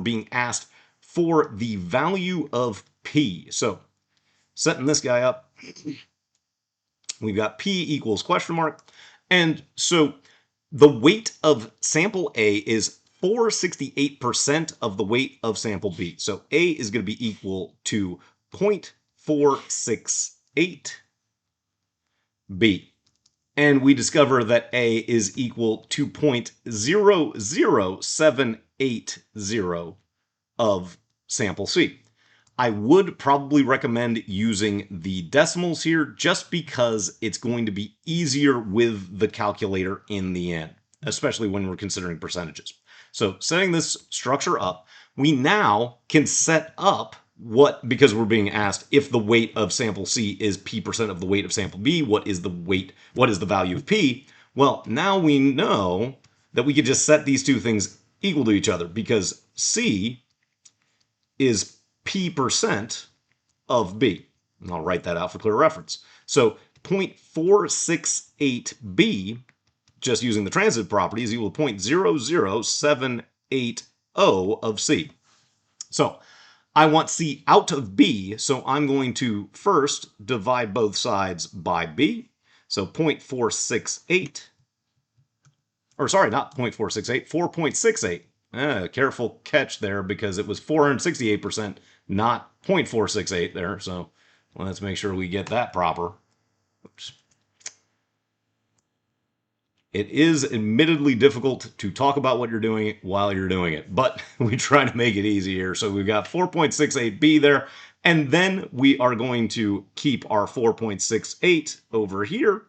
being asked for the value of P. So setting this guy up, we've got P equals question mark. And so the weight of sample A is 468% of the weight of sample B. So A is going to be equal to 0.468 B. And we discover that A is equal to 0.00780 of sample C. I would probably recommend using the decimals here just because it's going to be easier with the calculator in the end, especially when we're considering percentages. So setting this structure up, we now can set up because we're being asked if the weight of sample C is P% of the weight of sample B, what is the value of P? Well, now we know that we could just set these two things equal to each other because C is P% of B. And I'll write that out for clear reference. So 0.468B, just using the transitive property, is equal to 0.00780 of C. So I want C out of B, so I'm going to first divide both sides by B. So 0.468, or sorry, not 0.468, 4.68. Careful catch there because it was 468%, not 0.468 there. So let's make sure we get that proper. Oops. It is admittedly difficult to talk about what you're doing while you're doing it, but we try to make it easy here. So we've got 4.68b there, and then we are going to keep our 4.68 over here.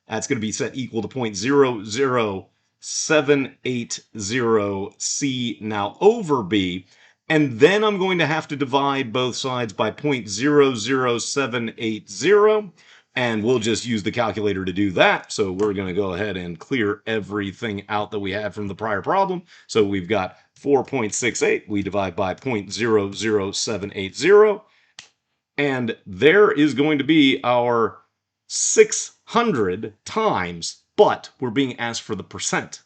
That's going to be set equal to 0.00780c now over b. And then I'm going to have to divide both sides by 0.00780. And we'll just use the calculator to do that. So we're going to go ahead and clear everything out that we had from the prior problem. So we've got 4.68. We divide by 0.00780. And there is going to be our 600 times, but we're being asked for the percent.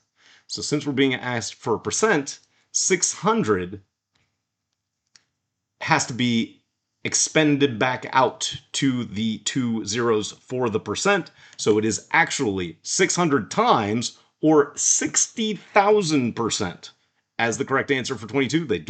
So since we're being asked for a percent, 600 has to be expended back out to the two zeros for the percent. So it is actually 600 times or 60,000%. As the correct answer for 22, they do